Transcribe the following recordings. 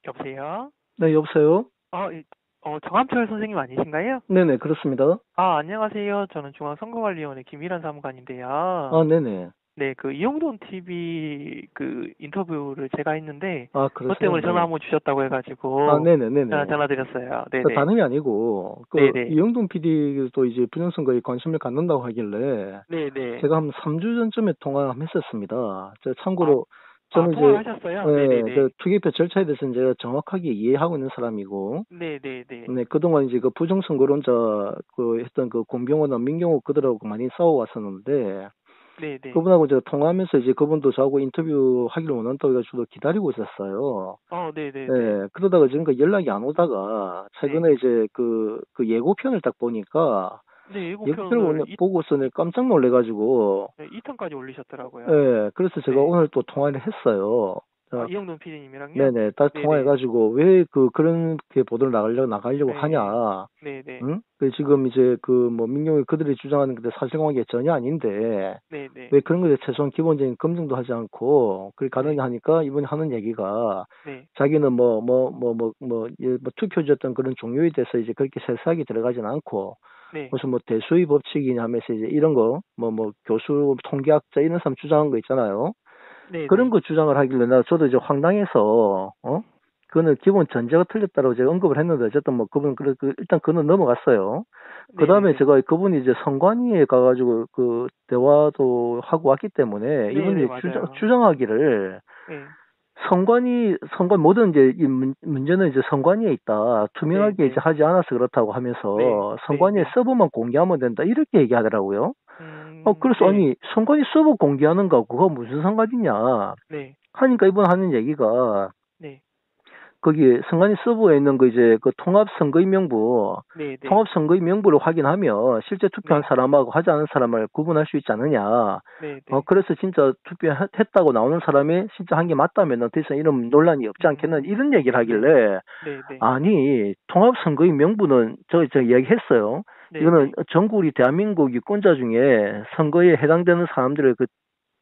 여보세요? 네, 여보세요? 정함철 선생님 아니신가요? 네네, 그렇습니다. 안녕하세요. 저는 중앙선거관리위원회 김일환 사무관인데요. 아, 네네. 네, 그 이용돈 TV 그 인터뷰를 제가 했는데, 아, 그것 그러세요? 때문에 전화 네. 한번 주셨다고 아, 해가지고, 네네네네. 전화드렸어요. 네네. 다름이 아니고, 네네. 이영동 PD도 이제 부정선거에 관심을 갖는다고 하길래, 네네. 제가 한 3주 전쯤에 통화 한번 했었습니다. 아, 참고로, 저는 통화를 이제, 하셨어요? 예, 네네네. 투개표 절차에 대해서는 제가 정확하게 이해하고 있는 사람이고, 네네네. 네, 그동안 이제 그 부정선거론자, 했던 그 공병호나 민경호 그들하고 많이 싸워왔었는데, 네네. 그분하고 제가 통화하면서 이제 그분도 저하고 인터뷰 하기를 원한다고 해가지고 기다리고 있었어요. 네네네. 예, 그러다가 지금까지 연락이 안 오다가 네. 최근에 이제 그 예고편을 딱 보니까 네, 예고편을 예고편을 보고서 내가 깜짝 놀래가지고, 2탄까지 올리셨더라고요. 예, 그래서 제가 네. 오늘 또 통화를 했어요. 이영돈 PD님이랑요? 네네, 딱 네네. 통화해가지고 왜 그렇게 보도를 나가려고 네. 하냐. 네네. 응? 지금 이제 뭐 민경이 그들이 주장하는 게 사실관계 전혀 아닌데 네네. 왜 그런 것에 최소한 기본적인 검증도 하지 않고 그렇게 네. 가느냐 하니까 이분이 하는 얘기가 네. 자기는 투표지였던 그런 종류에 대해서 이제 그렇게 세세하게 들어가진 않고 네. 무슨 뭐 대수의 법칙이냐 하면서 이제 이런 거 교수 통계학자 이런 사람 주장한 거 있잖아요. 그런 네네. 거 주장을 하길래 저도 이제 황당해서 그거는 기본 전제가 틀렸다고 제가 언급을 했는데 어쨌든 뭐 그분 일단 그는 넘어갔어요. 그 다음에 네네네. 제가 그분이 이제 선관위에 가가지고 그 대화도 하고 왔기 때문에 네네, 이분이 맞아요. 주장하기를 네. 선관 모든 이제 이 문제는 이제 선관위에 있다. 투명하게 이제 네네. 하지 않아서 그렇다고 네. 하면서 선관위에 네네. 서버만 공개하면 된다. 이렇게 얘기하더라고요. 그래서 네. 아니 선관위 서버 공개하는 거하고 그거 무슨 상관이냐 네. 하니까 이분 하는 얘기가 네. 거기 선관위 서버에 있는 그 이제 그 네네. 통합선거인명부를 확인하면 실제 투표한 네. 사람하고 하지 않은 사람을 구분할 수 있지 않느냐. 네네. 그래서 진짜 투표했다고 나오는 사람이 진짜 한 게 맞다면 더 이상 이런 논란이 없지 않겠는 이런 얘기를 네네. 하길래 네네. 아니 통합선거인명부는 저 얘기했어요. 이거는 네네. 전국 우리 대한민국 유권자 중에 선거에 해당되는 사람들의 그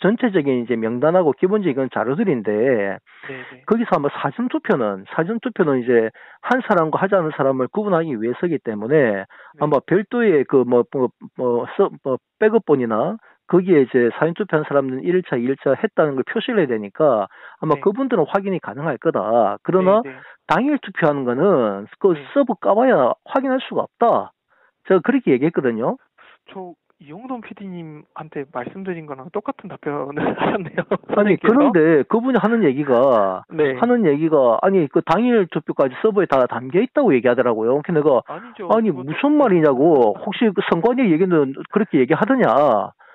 전체적인 이제 명단하고 기본적인 그런 자료들인데 네네. 거기서 아마 사전 투표는 이제 한 사람과 하지 않은 사람을 구분하기 위해서기 때문에 네. 아마 별도의 백업본이나 거기에 이제 사전투표한 사람들은 1일차, 2일차 했다는 걸 표시를 해야 되니까 아마 네. 그분들은 확인이 가능할 거다. 그러나 네네. 당일 투표하는 거는 그 네. 서버 까봐야 확인할 수가 없다. 제가 그렇게 얘기했거든요. 저 이용돈 PD님한테 말씀드린 거랑 똑같은 답변을 하셨네요, 아니, 선생님께서. 그런데 그분이 네. 하는 얘기가, 아니, 그 당일 투표까지 서버에 다 담겨 있다고 얘기하더라고요. 그래서 내가, 아니죠. 아니, 그것도 무슨 말이냐고, 혹시 그 선관위 얘기는 그렇게 얘기하더냐.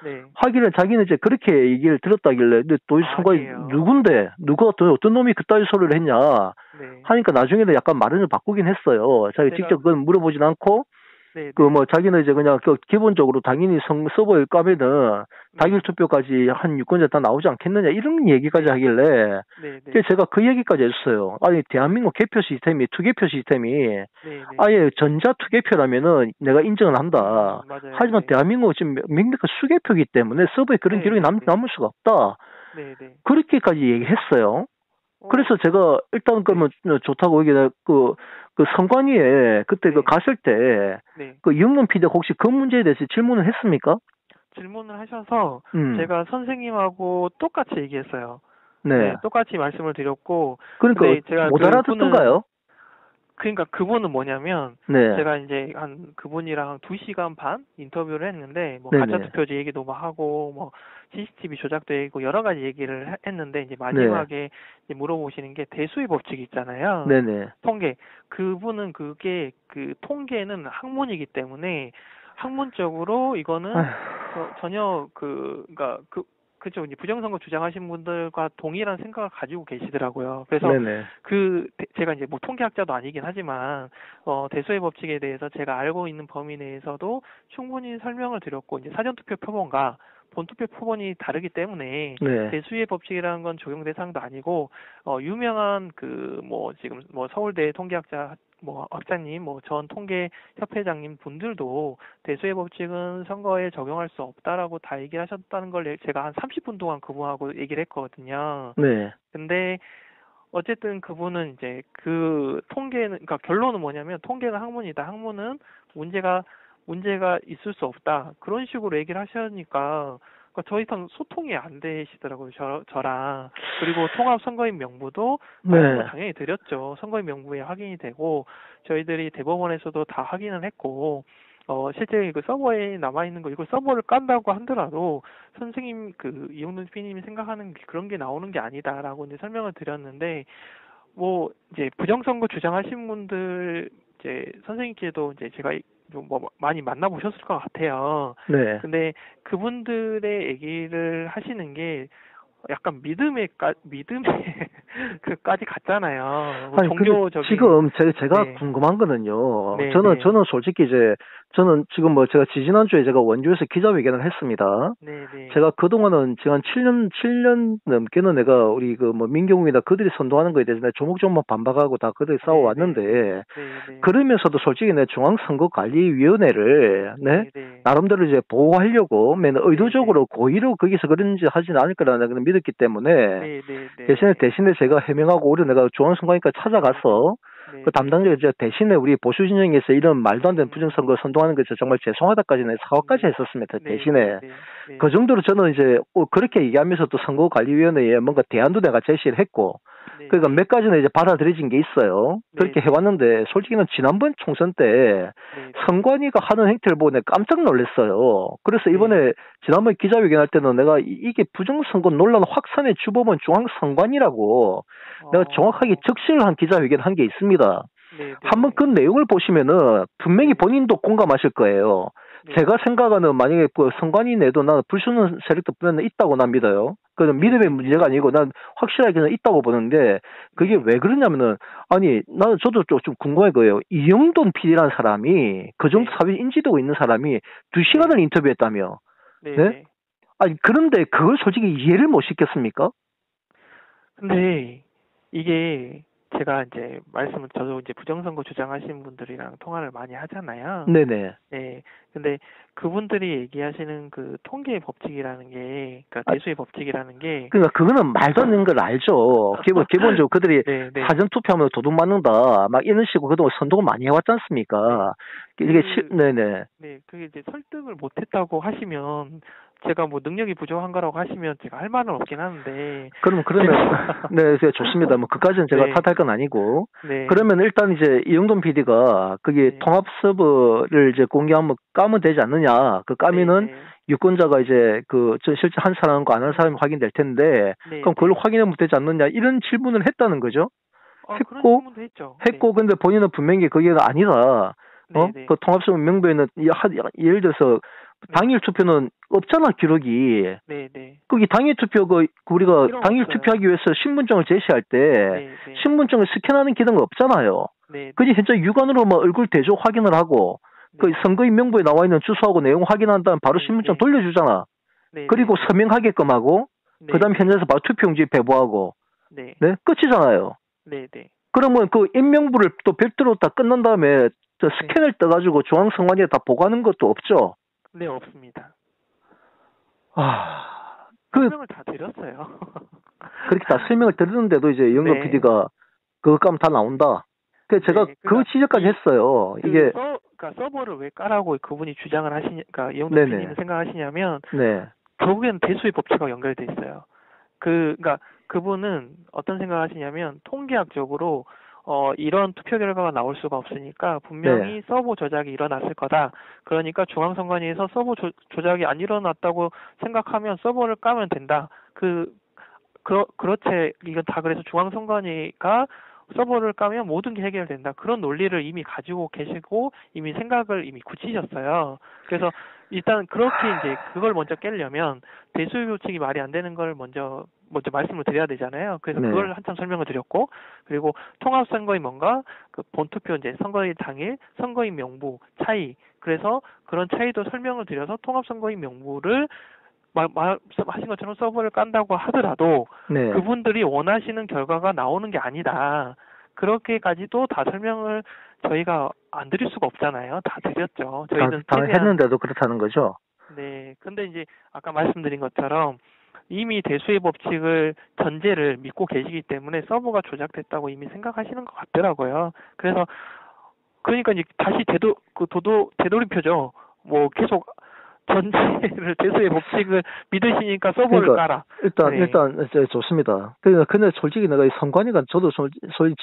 네. 하기는 자기는 이제 그렇게 얘기를 들었다길래, 근데 도대체 선관위 아니에요. 누군데? 누가 어떤 놈이 그따위 소리를 했냐. 네. 하니까 나중에는 약간 말을 좀 바꾸긴 했어요. 자기 제가 직접 그건 물어보진 않고, 네네. 자기는 이제 그냥 기본적으로 당연히 서버에 까면은 당일 네. 투표까지 한 유권자 다 나오지 않겠느냐 이런 얘기까지 네. 하길래 네네. 그래서 제가 그 얘기까지 했어요. 아니 대한민국 개표 시스템이 투개표 시스템이 네네. 아예 전자 투개표라면은 내가 인정을 한다. 맞아요. 하지만 네. 대한민국은 지금 명백한 수개표이기 때문에 서버에 그런 기록이 네네네. 남을 수가 없다. 네네. 그렇게까지 얘기했어요. 어, 그래서 제가 일단 네. 그러면 좋다고 얘기해 그 선관위에 그때 그 네. 갔을 때 네. 그 이영남 PD가 혹시 그 문제에 대해서 질문을 했습니까? 질문을 하셔서 음, 제가 선생님하고 똑같이 얘기했어요. 네. 네, 똑같이 말씀을 드렸고, 그러니까 근데 제가 못 알아듣던가요? 그러니까 그분은 뭐냐면, 네, 제가 이제 그분이랑 2시간 반 인터뷰를 했는데, 뭐 네네, 가짜투표지 얘기도 뭐 하고, 뭐 CCTV 조작되고 여러 가지 얘기를 했는데, 이제 네, 마지막에 이제 물어보시는 게 대수의 법칙이 있잖아요. 네네. 통계. 그분은 그게 그 통계는 학문이기 때문에 학문적으로 이거는 아휴, 전혀 그니까 그죠. 이제 부정선거 주장하신 분들과 동일한 생각을 가지고 계시더라고요. 그래서 네네, 제가 이제 뭐 통계학자도 아니긴 하지만 대소의 법칙에 대해서 제가 알고 있는 범위 내에서도 충분히 설명을 드렸고 이제 사전투표 표본과 본투표 표본이 다르기 때문에 네, 대수의 법칙이라는 건 적용 대상도 아니고 유명한 그 뭐 지금 뭐 서울대 통계학자 뭐 학자님 뭐 전 통계 협회장님 분들도 대수의 법칙은 선거에 적용할 수 없다라고 다 얘기를 하셨다는 걸 제가 한 30분 동안 그분하고 얘기를 했거든요. 네. 근데 어쨌든 그분은 이제 그 통계는, 그러니까 결론은 뭐냐면 통계가 학문이다. 학문은 문제가 있을 수 없다. 그런 식으로 얘기를 하시니까 그러니까 더 이상 소통이 안 되시더라고요. 저랑. 그리고 통합 선거인 명부도 말씀을 네. 당연히 드렸죠. 선거인 명부에 확인이 되고 저희들이 대법원에서도 다 확인을 했고 실제 그 서버에 남아있는 거, 이걸 서버를 깐다고 하더라도, 선생님, 이용돈 PD님이 생각하는 그런 게 나오는 게 아니다라고 이제 설명을 드렸는데, 뭐, 이제 부정선거 주장하신 분들, 이제 선생님께도 이제 제가 좀뭐 많이 만나보셨을 것 같아요. 네. 근데 그분들의 얘기를 하시는 게 약간 믿음에 그까지 갔잖아요. 뭐 아니, 근데 종교적인. 지금 제가 네, 궁금한 거는요. 네, 네, 저는 솔직히 저는 지금 뭐 제가 지지난주에 제가 원주에서 기자회견을 했습니다. 네, 네, 제가 그동안은 지금 한 7년 넘게는 내가 우리 그 뭐 민경욱이나 그들이 선동하는 거에 대해서 내가 조목조목 반박하고 다 그들이 네, 네, 싸워왔는데, 네, 네, 그러면서도 솔직히 내 중앙선거관리위원회를, 네? 네, 네, 나름대로 이제 보호하려고 맨 네, 네, 의도적으로 고의로 거기서 그런 짓 하진 않을 거라는 걸 믿었기 때문에, 네, 네, 네, 대신에 제가 해명하고 오히려 내가 중앙선관위까지 네, 네, 찾아가서 그 네, 네, 담당자 이제 대신에 우리 보수 진영에서 이런 말도 안 되는 음, 부정선거 선동하는 것에 정말 죄송하다까지 내 사과까지 네, 했었습니다. 네, 네, 대신에 네, 그 네, 정도로 저는 이제 그렇게 얘기하면서 또 선거관리위원회에 뭔가 대안도 내가 제시를 했고, 네, 그러니까 네, 몇 가지는 이제 받아들여진 게 있어요. 네, 그렇게 네, 해왔는데 솔직히는 지난번 총선 때 네, 네, 선관위가 하는 행태를 보고 내가 깜짝 놀랐어요. 그래서 네, 이번에 지난번 기자회견 할 때는 내가 이게 부정선거 논란 확산의 주범은 중앙선관위라고 내가 정확하게 어, 적시를 한 기자회견 한 게 있습니다. 네, 한번 네, 그 내용을 보시면은 분명히 네, 본인도 공감하실 거예요. 네, 제가 생각하는 만약에 그 선관위 내도 나는 불순한 세력도 분명히 있다고 난 믿어요. 그건 네, 믿음의 네, 네, 문제가 아니고 난 확실하게 그냥 있다고 보는데 그게 네, 왜 그러냐면은 아니 나는 저도 좀 궁금한 거예요. 이영돈 PD라는 사람이 그 정도 네, 사회 인지도가 있는 사람이 두 네, 시간을 인터뷰했다며. 네, 네? 네. 아니 그런데 그걸 솔직히 이해를 못 시켰습니까? 근데 이게 제가 이제 저도 이제 부정선거 주장하시는 분들이랑 통화를 많이 하잖아요. 네네. 네. 근데 그분들이 얘기하시는 그 통계의 법칙이라는 게, 그러니까 아, 대수의 법칙이라는 게, 그러니까 그거는 말도 안 되는 걸 알죠. 기본적으로 그들이 네, 네. 사전 투표하면 도둑 맞는다. 막 이런 식으로 그동안 선동을 많이 해왔지 네. 않습니까? 네네. 네, 그게 이제 설득을 못했다고 하시면, 제가 뭐 능력이 부족한 거라고 하시면 제가 할 말은 없긴 하는데, 그러면, 제가, 네, 좋습니다. 뭐, 그까지는 제가 네, 탓할 건 아니고. 네, 그러면 일단 이제 이영돈 PD가 거기 네, 통합 서버를 이제 공개하면 까면 되지 않느냐. 그 네, 까면은 네, 유권자가 이제 저 실제 한 사람과 안 한 사람이 확인될 텐데, 네, 그럼 그걸 네. 확인하면 되지 않느냐. 이런 질문을 했다는 거죠. 그런 했고, 질문도 했죠. 네, 근데 본인은 분명히 그게 아니다. 네, 네, 그 통합성 명부에는 예를 들어서 네, 당일 투표는 없잖아, 기록이. 네, 네. 거기 당일 투표 우리가 이런 당일 없어요. 투표하기 위해서 신분증을 제시할 때 네, 네, 신분증을 스캔하는 기능은 없잖아요. 네, 그지 네, 현재 육안으로 뭐 얼굴 대조 확인을 하고 그 네, 선거인 명부에 나와 있는 주소하고 내용 확인한 다음 바로 네, 신분증 네, 돌려주잖아. 네, 그리고 네, 서명하게끔 하고 네, 그다음 네, 현장에서 바로 투표용지 배부하고 네, 네 끝이잖아요. 네, 네, 그러면 그 인명부를 또 별도로 다 끝난 다음에 저 네, 스캔을 떠가지고 중앙선관위에 다 보고하는 것도 없죠. 네, 없습니다. 아, 설명을 다 드렸어요. 그렇게 다 설명을 드렸는데도 이제 영남 네, PD가 그거 까면 다 나온다. 그래서 제가 네, 그 그러니까 지적까지 했어요. 이게, 그러니까 서버를 왜 까라고 그분이 주장을 그러니까 이영도 네네, PD님은 생각하시냐면, 네, 결국엔 대수의 법칙과 연결돼 있어요. 그러니까 그분은 어떤 생각을 하시냐면, 통계학적으로 이런 투표 결과가 나올 수가 없으니까 네, 분명히 서버 조작이 일어났을 거다. 그러니까 중앙선관위에서 서버 조작이 안 일어났다고 생각하면 서버를 까면 된다. 그렇지. 이건 다 그래서 중앙선관위가 서버를 까면 모든 게 해결된다. 그런 논리를 이미 가지고 계시고 이미 생각을 이미 굳히셨어요. 그래서 일단 그렇게 이제 그걸 먼저 깨려면 대수의 법칙이 말이 안 되는 걸 먼저 말씀을 드려야 되잖아요. 그래서 네, 그걸 한참 설명을 드렸고, 그리고 통합선거인 뭔가 그 본투표 이제 선거일 당일 선거인 명부 차이, 그래서 그런 차이도 설명을 드려서 통합선거인 명부를 말씀하신 것처럼 서버를 깐다고 하더라도 네. 그분들이 원하시는 결과가 나오는 게 아니다. 그렇게까지도 다 설명을 저희가 안 드릴 수가 없잖아요. 다 드렸죠. 저희는 다 최대한. 했는데도 그렇다는 거죠. 네. 근데 이제 아까 말씀드린 것처럼 이미 대수의 법칙을 전제를 믿고 계시기 때문에 서버가 조작됐다고 이미 생각하시는 것 같더라고요. 그래서 그러니까 이제 다시 되돌이표죠. 뭐 계속 전제를 대수의 법칙을 믿으시니까 서버를 그러니까 깔아. 네. 일단 이제 좋습니다. 그러니까 근데 솔직히 내가 이 선관위가 저도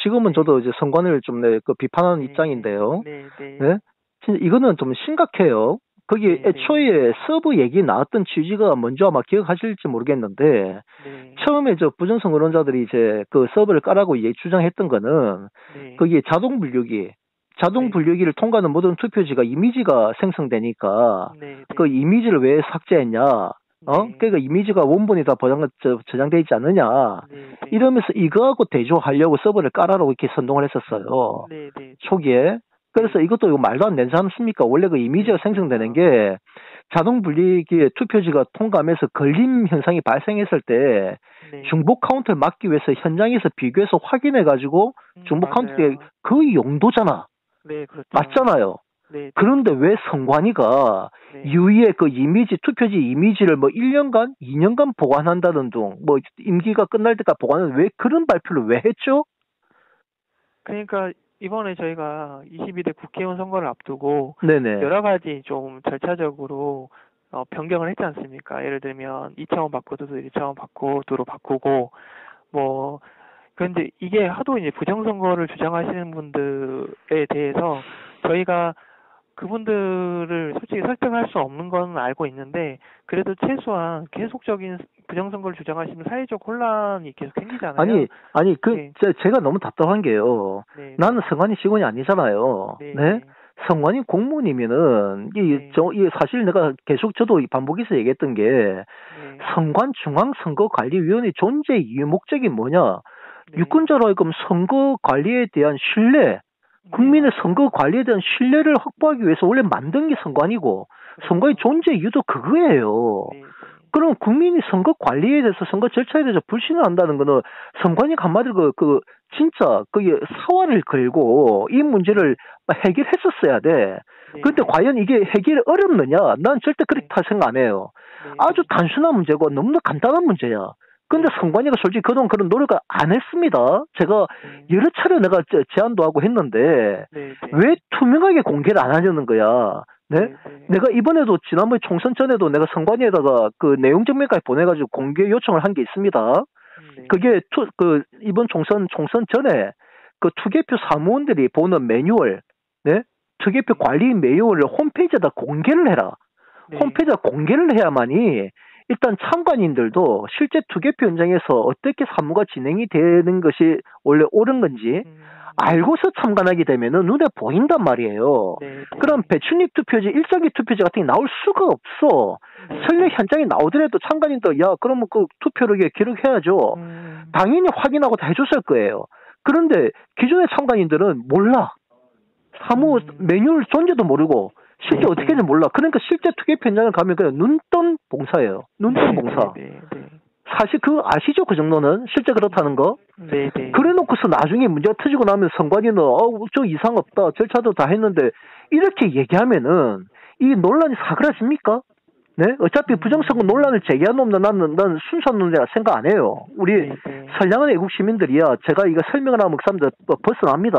지금은 네. 저도 이제 선관위를 좀 그 비판하는 네. 입장인데요. 네, 네. 네? 진짜 이거는 좀 심각해요. 거기 네, 네. 애초에 서브 얘기 나왔던 취지가 뭔지 아마 기억하실지 모르겠는데 네. 처음에 저 부정선 언론자들이 이제 그 서버를 까라고 주장했던 거는 네. 거기에 자동 분류기를 통과하는 모든 투표지가 이미지가 생성되니까 네. 그 이미지를 왜 삭제했냐? 네. 그러니까 이미지가 원본이 다 저장돼 있지 않느냐? 네. 이러면서 이거하고 대조하려고 서버를 깔아라고 이렇게 선동을 했었어요. 네. 네. 초기에. 그래서 이것도 이거 말도 안 되는 사람 씁니까? 원래 그 이미지가 생성되는 게 자동 분리기에 투표지가 통과하면서 걸림 현상이 발생했을 때 네. 중복 카운트를 막기 위해서 현장에서 비교해서 확인해가지고 중복 카운트의 맞아요. 그 용도잖아. 네, 그렇죠. 맞잖아요. 네. 그런데 왜 선관위가 네. 유의의 그 이미지, 투표지 이미지를 뭐 1년간, 2년간 보관한다는 등, 뭐 임기가 끝날 때까지 보관하는 왜 그런 발표를 왜 했죠? 그러니까 이번에 저희가 22대 국회의원 선거를 앞두고 네네. 여러 가지 좀 절차적으로 변경을 했지 않습니까? 예를 들면 2차원 바코드도 1차원 바코드로 바꾸고 뭐 그런데 이게 하도 이제 부정선거를 주장하시는 분들에 대해서 저희가 그분들을 솔직히 설득할 수 없는 건 알고 있는데 그래도 최소한 계속적인 부정선거를 주장하시면 사회적 혼란이 계속 생기잖아요. 아니, 네. 제가 너무 답답한 게요. 네. 나는 선관위 직원이 아니잖아요. 네. 네? 선관위 공무원이면은, 네. 이 사실 내가 계속 저도 반복해서 얘기했던 게, 네. 선관중앙선거관리위원회 존재 이유 목적이 뭐냐? 네. 유권자로 하여금 선거 관리에 대한 신뢰, 국민의 선거 관리에 대한 신뢰를 확보하기 위해서 원래 만든 게 선관위고, 선거의 존재 이유도 그거예요. 네. 그럼 국민이 선거 관리에 대해서 선거 절차에 대해서 불신을 한다는 거는 선관위 한마디로 진짜 그게 사활을 걸고 이 문제를 해결했었어야 돼. 근데 과연 이게 해결이 어렵느냐? 난 절대 그렇다 생각 안 해요. 아주 단순한 문제고 너무나 간단한 문제야. 근데 선관위가 솔직히 그동안 그런 노력을 안 했습니다. 제가 여러 차례 내가 제안도 하고 했는데 왜 투명하게 공개를 안 하려는 거야? 네? 내가 이번에도 지난번 총선 전에도 내가 선관위에다가 그 내용 증명까지 보내가지고 공개 요청을 한 게 있습니다. 그게 이번 총선 전에 그 투개표 사무원들이 보는 매뉴얼, 네? 투개표 관리 매뉴얼을 홈페이지에다 공개를 해라. 홈페이지에 공개를 해야만이 일단 참관인들도 실제 투개표 현장에서 어떻게 사무가 진행이 되는 것이 원래 옳은 건지 알고서 참관하게 되면은 눈에 보인단 말이에요. 그럼 배출립 투표지, 일정기 투표지 같은 게 나올 수가 없어. 설령 현장에 나오더라도 참관인도 그러면 그 투표를 기록해야죠. 당연히 확인하고 다 해줬을 거예요. 그런데 기존의 참관인들은 몰라. 사무 매뉴얼 존재도 모르고 실제 어떻게 되는지 몰라. 그러니까 실제 투개표 현장을 가면 그냥 눈뜬 봉사예요. 눈뜬 봉사. 사실 아시죠? 그 정도는? 실제 그렇다는 거? 그래 놓고서 나중에 문제가 터지고 나면 선관위는, 저 이상 없다. 절차도 다 했는데, 이렇게 얘기하면은, 이 논란이 사그라집니까? 네? 어차피 부정선거 논란을 제기한 놈도 나는 순수한 논리라 생각 안 해요. 우리 선량한 애국 시민들이야. 제가 이거 설명을 하면 그 사람들 벗어납니다.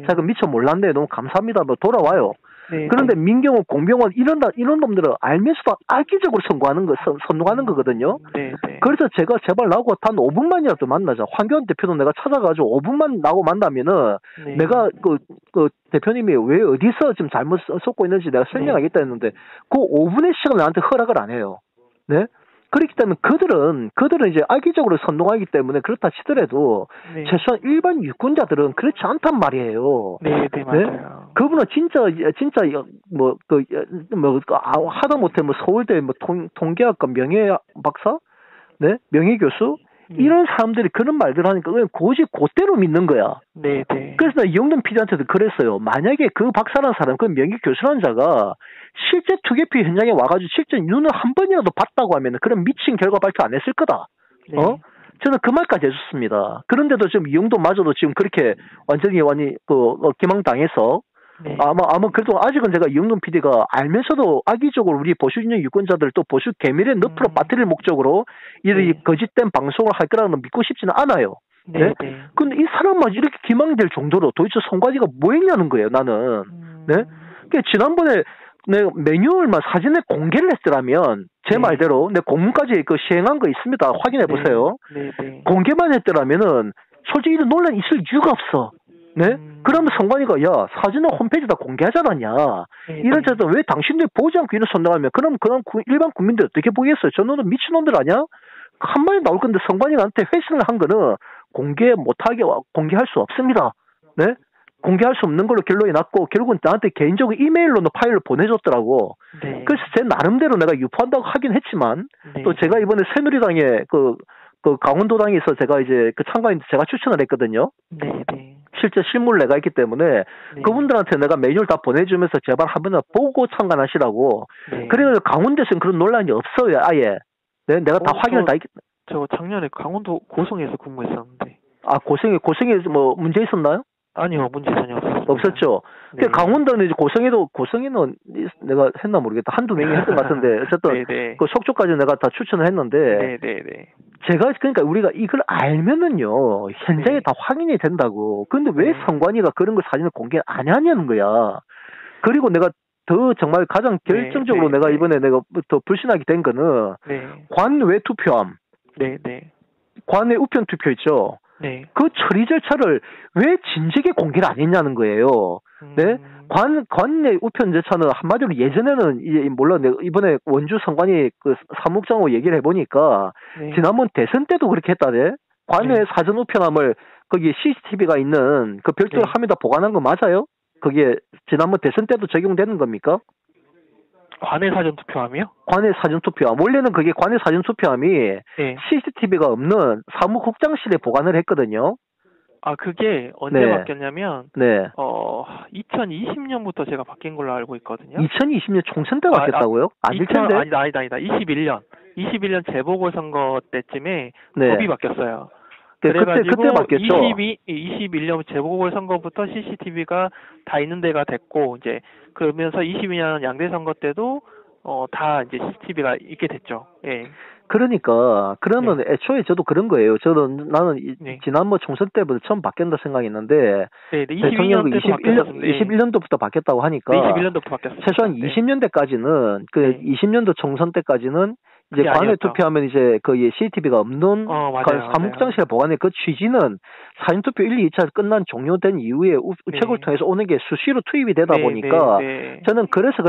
제가 미처 몰랐네. 너무 감사합니다. 돌아와요. 그런데 민경호, 공병원 이런 놈들은 알면서도 악의적으로 선동하는 거거든요. 그래서 제가 제발 나하고 단 5분만이라도 만나자. 황교안 대표도 내가 찾아가지고 5분만 나하고 만나면은 내가 그 대표님이 왜 어디서 지금 잘못 쏟고 있는지 내가 설명하겠다 했는데 그 5분의 시간을 나한테 허락을 안 해요. 네? 그렇기 때문에 그들은 이제 악의적으로 선동하기 때문에 그렇다 치더라도 최소한 일반 유권자들은 그렇지 않단 말이에요. 맞아요. 그분은 진짜 하다못해 서울대 통계학과 명예 박사, 네, 명예 교수 이런 사람들이 그런 말들 하니까 그냥 고지 그대로 믿는 거야. 그래서 나 이영돈 PD한테도 그랬어요. 만약에 그 박사라는 사람, 그 명예 교수라는 자가 실제 투개표 현장에 와가지고 실제 눈을 한 번이라도 봤다고 하면 그런 미친 결과 발표 안 했을 거다. 저는 그 말까지 해줬습니다. 그런데도 지금 이영돈마저도 지금 그렇게 완전히 기망당해서 네. 아마 그래도 아직은 제가 이영돈 PD가 알면서도 악의적으로 우리 보수 진영 유권자들 또 보수 계밀의 늪으로 빠뜨릴 목적으로 이 네. 거짓된 방송을 할 거라는 믿고 싶지는 않아요. 네, 네? 네. 근데 이 사람만 이렇게 기망될 정도로 도대체 송가지가 뭐 했냐는 거예요, 나는. 네? 그러니까 지난번에 내 매뉴얼만 사진에 공개를 했더라면 제 네. 말대로 내 공문까지 그 시행한 거 있습니다. 확인해 보세요. 네, 네. 공개만 했더라면은 솔직히 이런 논란이 있을 이유가 없어. 네? 그러면 성관이가 야 사진은 홈페이지에다 공개하지 않았냐. 네, 이런 네. 자들 왜 당신들이 보지 않고 이런 선동하면 그럼 일반 국민들 어떻게 보겠어요? 저놈은 미친놈들 아니야? 한 마디 나올 건데 성관이한테 회신을 한 거는 공개 못하게 공개할 수 없습니다. 네? 공개할 수 없는 걸로 결론이 났고 결국은 나한테 개인적으로 이메일로 파일을 보내줬더라고. 네. 그래서 제 나름대로 내가 유포한다고 하긴 했지만 네. 또 제가 이번에 새누리당에 그 강원도당에서 제가 이제 그 참가인데 제가 추천을 했거든요. 네, 네. 실제 실무를 내가 했기 때문에 네. 그분들한테 내가 매뉴얼 다 보내주면서 제발 한 번은 보고 참관하시라고. 네. 그래서 강원도에서는 그런 논란이 없어요, 아예. 네, 내가 다 확인을 다 했기. 저 작년에 강원도 고성에서 근무했었는데. 고성에 뭐 문제 있었나요? 아니요, 문제 전혀 없었습니다. 없었죠. 네. 강원도는 이제 고성에는 내가 했나 모르겠다. 한두 명이 했던 것 같은데 어쨌든 네, 네. 그 속초까지 내가 다 추천을 했는데 네, 네, 네. 제가 그러니까 우리가 이걸 알면은요 현장에 네. 다 확인이 된다고. 근데 왜 네. 성관이가 그런 걸 사진을 공개 안 하냐는 거야. 그리고 내가 더 정말 가장 결정적으로 네, 내가 네. 이번에 내가 더 불신하게 된 거는 네. 관외 투표함, 네, 네. 관외 우편 투표 있죠. 네. 그 처리 절차를 왜 진즉에 공개를 안 했냐는 거예요. 네? 관내 우편 절차는 한마디로 예전에는 물론 이번에 원주 성관이 그 사무국장하고 얘기를 해보니까 네. 지난번 대선 때도 그렇게 했다네. 관내 네. 사전 우편함을 거기 CCTV가 있는 그 별도로 네. 함에다 보관한 거 맞아요? 그게 지난번 대선 때도 적용되는 겁니까? 관외 사전 투표함이요? 관외 사전 투표함. 원래는 그게 관외 사전 투표함이 네. CCTV가 없는 사무국장실에 보관을 했거든요. 아, 그게 언제 네. 바뀌었냐면, 네. 2020년부터 제가 바뀐 걸로 알고 있거든요. 2020년 총선 때 바뀌었다고요? 아닐 텐데. 아니다. 21년 재보궐선거 때쯤에 네. 법이 바뀌었어요. 네, 그래가지고 그때 바뀌었죠. 21년 재보궐선거부터 CCTV가 다 있는 데가 됐고, 이제, 그러면서 22년 양대선거 때도, 다 이제 CCTV가 있게 됐죠. 예. 그러니까, 그러면 애초에 저도 그런 거예요. 나는 네. 지난번 총선 때부터 처음 바뀐다 생각했는데, 네, 대통령 22년 때도 바뀌었었는데. 21년도부터 바뀌었다고 하니까, 네, 21년도부터 바뀌었어요. 최소한 20년대까지는, 그 20년도 총선 때까지는 이제 관외 아니었죠. 투표하면 이제 그 CCTV가 없는 맞아요, 사무국장실에 보관해 그 취지는 사전투표 1, 2차 끝난 종료된 이후에 우측을 통해서 오는 게 수시로 투입이 되다 보니까 저는 그래서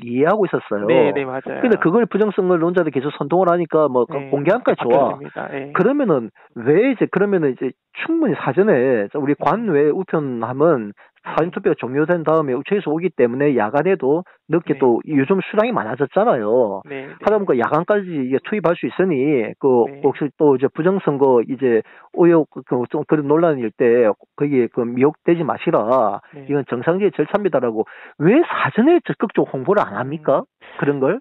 이해하고 있었어요. 네, 맞아요. 근데 그걸 부정선거 논자들 계속 선동을 하니까 뭐 공개하니까 좋아. 네. 그러면은 왜 그러면은 충분히 사전에 우리 관외 우편함은 사전투표가 종료된 다음에 우측에서 오기 때문에 야간에도 늦게 또 요즘 수량이 많아졌잖아요. 네. 하다 보니까 야간까지 투입할 수 있으니 혹시 또 이제 부정선거 의혹 좀 그런 논란일 때 거기에 미혹되지 마시라. 이건 정상적인 절차입니다라고 왜 사전에 적극적으로 홍보를 안 합니까? 그런 걸?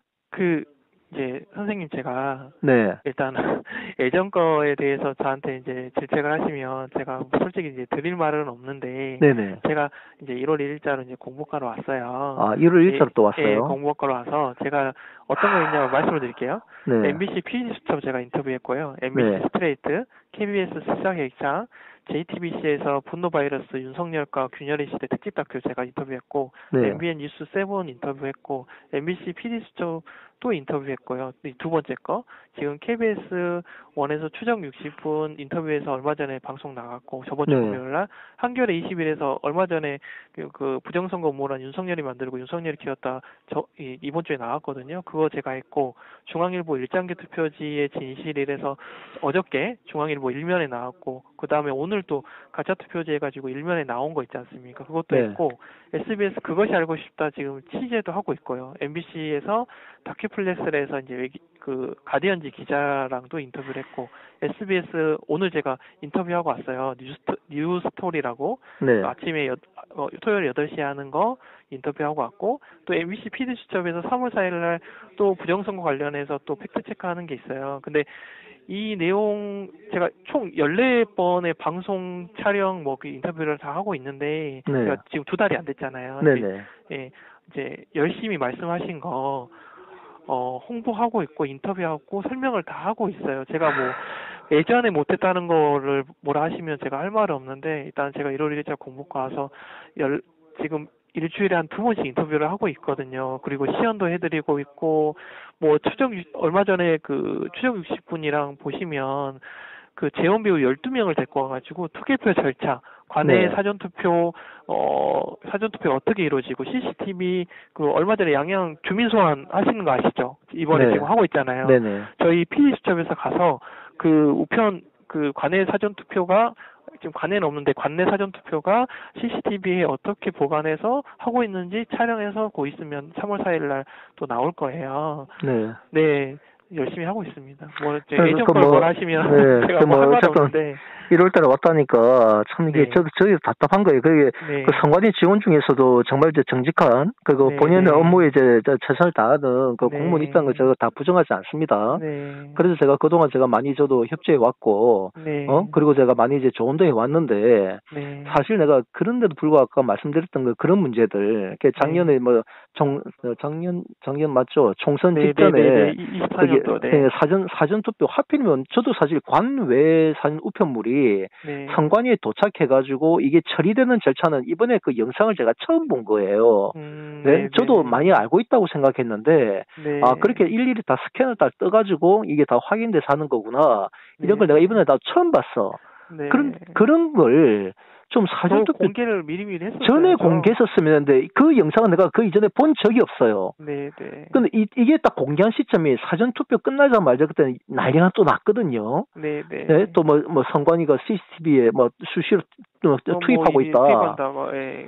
이제 선생님 제가 네. 일단 예전 거에 대해서 저한테 이제 질책을 하시면 제가 솔직히 이제 드릴 말은 없는데 네네. 제가 이제 1월 1일자로 이제 공보과로 왔어요. 아, 1월 1일자로 또 왔어요? 예, 공보과로 와서 제가 어떤 거 있냐고 말씀을 드릴게요. 네. MBC PD 수첩 제가 인터뷰했고요. MBC 네. 스트레이트, KBS 시사기획자, JTBC에서 분노 바이러스 윤석열과 균열의 시대 특집 다큐 제가 인터뷰했고, 네. MBN 뉴스 7 인터뷰했고, MBC PD 수첩 또 인터뷰했고요. 두 번째 거 지금 KBS 1에서 추정 60분 인터뷰에서 얼마 전에 방송 나갔고 저번 주 금요일날 한겨레 20일에서 얼마 전에 그 부정선거 음모론 윤석열이 만들고 윤석열이 키웠다 이번 주에 나왔거든요. 그거 제가 했고 중앙일보 일장기 투표지의 진실이라서 어저께 중앙일보 일면에 나왔고 그 다음에 오늘 또 가짜 투표지 해가지고 일면에 나온 거 있지 않습니까? 그것도 했고 SBS 그것이 알고 싶다 지금 취재도 하고 있고요. MBC에서 다큐플렉스에서 이제 그 가디언지 기자랑도 인터뷰를 했고 SBS 오늘 제가 인터뷰하고 왔어요. 뉴스토리라고 아침에 토요일 8시에 하는 거 인터뷰하고 왔고 또 MBC PD수첩에서 3월 4일 날 또 부정선거 관련해서 또 팩트체크하는 게 있어요. 근데 이 내용 제가 총 14번의 방송 촬영 뭐 그 인터뷰를 다 하고 있는데 네. 제가 지금 2달이 안 됐잖아요. 네네. 예, 이제 열심히 말씀하신 거 홍보하고 있고 인터뷰하고 설명을 다 하고 있어요. 제가 뭐 예전에 못했다는 거를 뭐라 하시면 제가 할 말은 없는데 일단 제가 1월 1일자 공모과 와서 지금 일주일에 한 2번씩 인터뷰를 하고 있거든요. 그리고 시연도 해드리고 있고 뭐 얼마 전에 그 추적 60분이랑 보시면 그 재원 배우 12명을 데리고 와가지고 투개표 절차, 관내 네. 사전투표 어떻게 이루어지고 CCTV 그 얼마 전에 양양 주민 소환 하시는 거 아시죠? 이번에 네. 지금 하고 있잖아요. 네네. 저희 PD수첩에서 가서 그 우편 그 관내 사전투표가 지금 관내는 없는데 관내 사전투표가 CCTV에 어떻게 보관해서 하고 있는지 촬영해서 곧 있으면 3월 4일 날 또 나올 거예요. 네. 네. 열심히 하고 있습니다. 뭐 그래서 예전 걸 뭐라 하시면 네. 제가 뭐 할 말은 없는데 1월 달에 왔다니까 참 이게 네. 저희 답답한 거예요. 그게 네. 그 선관위 직원 중에서도 정말 이제 정직한 그리고 네, 본인의 네. 업무에 이제 최선을 다하는 그 네. 공무원 있다는 거 제가 다 부정하지 않습니다. 네. 그래서 제가 그동안 제가 많이 저도 협조해 왔고 네. 그리고 제가 많이 이제 조언도 해 왔는데 네. 사실 내가 그런데도 불구하고 아까 말씀드렸던 그 그런 문제들 작년에 뭐 작년 맞죠? 총선 네, 직전에 네, 네, 네. 24년도 네. 사전 투표 하필이면 저도 사실 관외 사진 우편물이 네. 선관위에 도착해가지고 이게 처리되는 절차는 이번에 그 영상을 제가 처음 본 거예요. 네, 저도 네. 많이 알고 있다고 생각했는데 네. 그렇게 일일이 다 스캔을 다 떠가지고 이게 다 확인돼서 하는 거구나 이런 걸 네. 내가 이번에 다 처음 봤어. 네. 그런 걸 좀 사전 투표 공개를 미리미리 했었어요. 전에 공개했었으면 했는데 그 영상은 내가 그 이전에 본 적이 없어요. 네, 네. 근데 이게 딱 공개한 시점이 사전 투표 끝나자마자 그때 난리가 또 났거든요. 네, 네. 네, 또 뭐 선관위가 CCTV에 뭐 수시로 투입하고 있다. 투입한다. 예,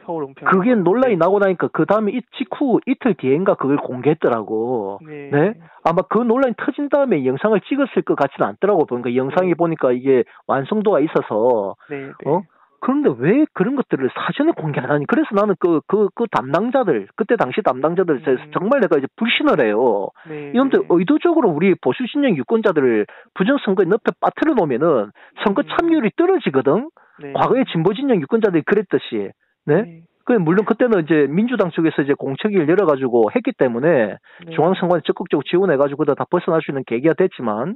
서울 은평. 그게 논란이 나고 나니까 그 다음에 직후 이틀 뒤엔가 그걸 공개했더라고. 네. 네. 아마 그 논란이 터진 다음에 영상을 찍었을 것 같지는 않더라고. 그러니까 영상이 보니까 이게 완성도가 있어서. 네, 네. 그런데 왜 그런 것들을 사전에 공개 안 하니? 그래서 나는 그 담당자들, 그때 당시 담당자들, 정말 내가 이제 불신을 해요. 네, 이런데 의도적으로 우리 보수 진영 유권자들을 부정선거에 늪에 빠뜨려 놓으면은 선거 참여율이 떨어지거든? 네. 과거에 진보 진영 유권자들이 그랬듯이. 네? 물론 그때는 이제 민주당 쪽에서 이제 공천기를 열어가지고 했기 때문에 중앙선관위 적극적으로 지원해가지고 다 벗어날 수 있는 계기가 됐지만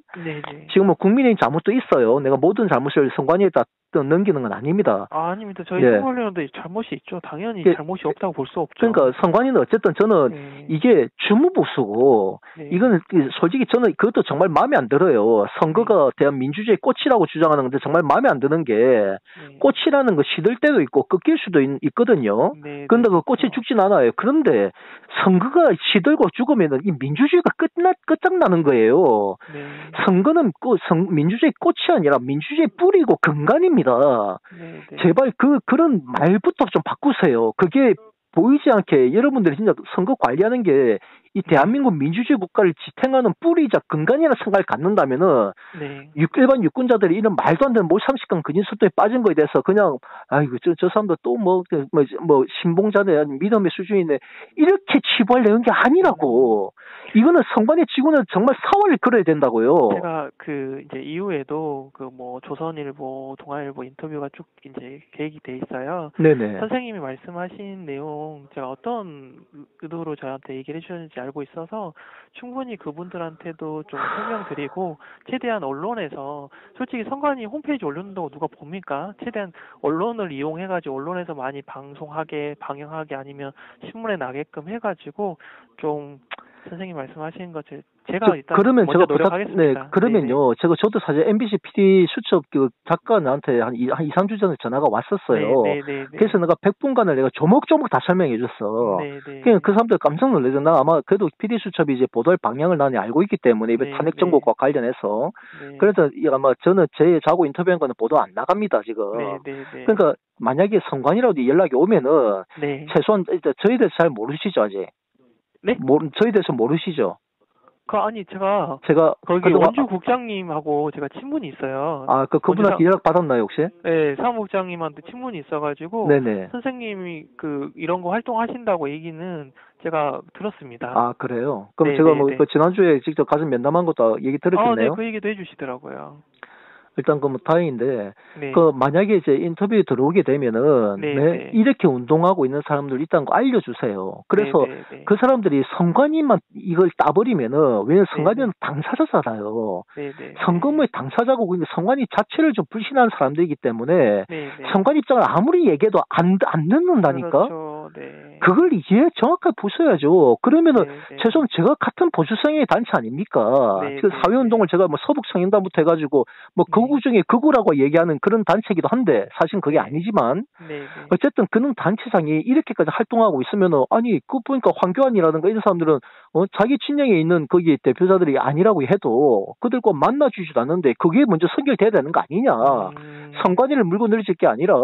지금 뭐 국민의 잘못도 있어요. 내가 모든 잘못을 선관위에다 넘기는 건 아닙니다. 아닙니다. 저희 선관위원도 잘못이 있죠. 당연히 잘못이 없다고 볼 수 없죠. 그러니까 선관위는 어쨌든 저는 이게 주무부수고 이거는 솔직히 저는 그것도 정말 마음에 안 들어요. 선거가 대한 민주주의의 꽃이라고 주장하는 건데 정말 마음에 안 드는 게 꽃이라는 거 시들 때도 있고 끊길 수도 있거든요. 그런데 그 꽃이 죽진 않아요. 그런데 선거가 시들고 죽으면 이 민주주의가 끝장나는 거예요. 선거는 민주주의 꽃이 아니라 민주주의 뿌리고 근간입니다. 제발 그런 말부터 좀 바꾸세요. 그게 보이지 않게 여러분들이 진짜 선거 관리하는 게 이 대한민국 민주주의 국가를 지탱하는 뿌리이자 근간이라는 생각을 갖는다면은 일반 유권자들이 이런 말도 안 되는 몰상식한 근인술도에 빠진 거에 대해서 그냥 아이고 저 사람들 또 뭐 신봉자네 믿음의 수준인데 이렇게 치부하려는 게 아니라고. 이거는 선관위 직원은 정말 사활을 걸어야 된다고요. 제가 이제 이후에도 조선일보, 동아일보 인터뷰가 쭉 이제 계획이 돼 있어요. 네네. 선생님이 말씀하신 내용 제가 어떤 의도로 저한테 얘기를 해주셨는지 알고 있어서 충분히 그분들한테도 좀 설명드리고 최대한 언론에서 솔직히 선관위 홈페이지 올려놓는다고 누가 봅니까? 최대한 언론을 이용해가지고 언론에서 많이 방송하게 방영하게 아니면 신문에 나게끔 해가지고 좀 선생님 말씀하신 것 제가 일단 그러면 먼저 제가 노력하겠습니다. 그러면요. 저도 사실 MBC PD 수첩 그 작가 나한테 한 2, 3주 전에 전화가 왔었어요. 그래서 내가 100분간을 내가 조목조목 다 설명해 줬어. 그러니까 그 사람들 깜짝 놀라죠. 나 아마 그래도 PD 수첩이 이제 보도할 방향을 나는 알고 있기 때문에 이번 탄핵 정보과 관련해서 그래서 아마 저는 제 자고 인터뷰한 거는 보도 안 나갑니다 지금. 그러니까 만약에 선관위라도 연락이 오면은 최소한 저희 대해서 잘 모르시죠 아직? 네? 저희 대해서 모르시죠? 아니, 제가 제가 거기 그동안 원주 국장님하고 제가 친분이 있어요. 그분한테 연락 받았나요 혹시? 네, 사무국장님한테 친분이 있어가지고 네네. 선생님이 이런 거 활동하신다고 얘기는 제가 들었습니다. 아, 그래요? 그럼 제가 뭐 네네네. 지난주에 직접 가서 면담한 것도 얘기 네, 들었겠네요? 그 얘기도 해주시더라고요. 일단 뭐 다행인데 네, 만약에 이제 인터뷰에 들어오게 되면은 네, 네, 네, 이렇게 운동하고 있는 사람들 있다는 거 알려주세요. 네, 그래서 네, 네, 그 사람들이 선관위만 이걸 따버리면은 왜냐면 네, 선관위는 네, 당사자잖아요. 네, 네, 네, 선거무의 당사자고 근데 선관위 자체를 좀 불신하는 사람들이기 때문에 네, 네. 선관 입장을 아무리 얘기해도 안 듣는다니까. 그렇죠. 네, 그걸 이해 정확하게 보셔야죠. 그러면은 네, 네, 최소한 제가 같은 보수성의 단체 아닙니까? 네, 지금 네, 네, 사회운동을 제가 뭐 서북청년단부터 해가지고 뭐 네, 극우 중에 극우라고 얘기하는 그런 단체이기도 한데 사실은 그게 네, 아니지만 네, 네. 어쨌든 그런 단체장이 이렇게까지 활동하고 있으면은 아니 그 보니까 황교안이라든가 이런 사람들은 자기 친정에 있는 거기 대표자들이 아니라고 해도 그들과 만나주지도 않는데 그게 먼저 선결돼야 되는 거 아니냐. 선관위를 물고 늘릴 게 아니라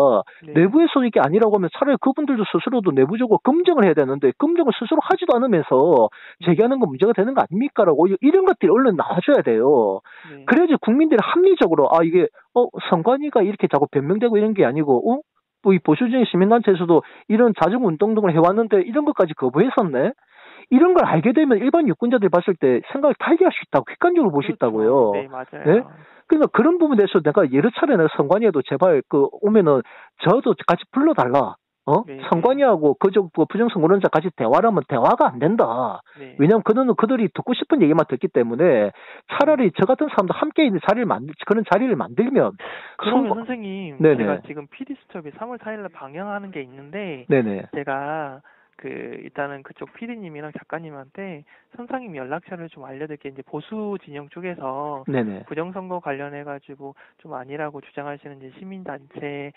네, 내부에서 이게 아니라고 하면 차라리 그분들도 스스로도 내부적으로 검증을 해야 되는데 검증을 스스로 하지도 않으면서 네, 제기하는 건 문제가 되는 거 아닙니까라고 이런 것들이 얼른 나와줘야 돼요. 네, 그래야지 국민들이 합리적으로 이게 선관위가 이렇게 자꾸 변명되고 이런 게 아니고 뭐 이 보수적인 시민단체에서도 이런 자중운동 등을 해왔는데 이런 것까지 거부했었네. 이런 걸 알게 되면 일반 유권자들이 봤을 때 생각을 달리 할 수 있다고 객관적으로 볼 수 그렇죠. 있다고요. 네, 네? 맞아요. 그러니까 그런 부분에 대해서 내가 여러 차례 내가 선관위에도 제발 오면은 저도 같이 불러달라. 네, 네, 선관위하고 그쪽 부정선거론자 같이 대화를 하면 대화가 안 된다. 네, 왜냐하면 그들이 듣고 싶은 얘기만 듣기 때문에 네. 차라리 저 같은 사람도 함께 있는 그런 자리를 만들면 그러면 선생님, 제가 네네. 지금 PD 수첩이 3월 4일날 방영하는 게 있는데, 네네. 제가 일단은 그쪽 PD님이랑 작가님한테 선상님 연락처를 좀 알려드릴게요. 이제 보수 진영 쪽에서 네네. 부정선거 관련해가지고 좀 아니라고 주장하시는 이제 시민단체의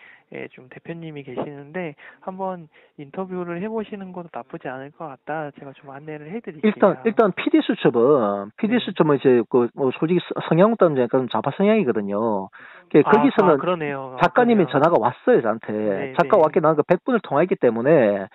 좀 대표님이 계시는데, 한번 인터뷰를 해보시는 것도 나쁘지 않을 것 같다. 제가 좀 안내를 해드릴게요. 일단 PD 네. 수첩은 이제 솔직히 성향 따면 약간 좌파 성향이거든요. 거기서는 그러네요. 작가님이 그러네요. 전화가 왔어요, 저한테. 네, 작가 네. 왔게 나는 그 100분을 통화했기 때문에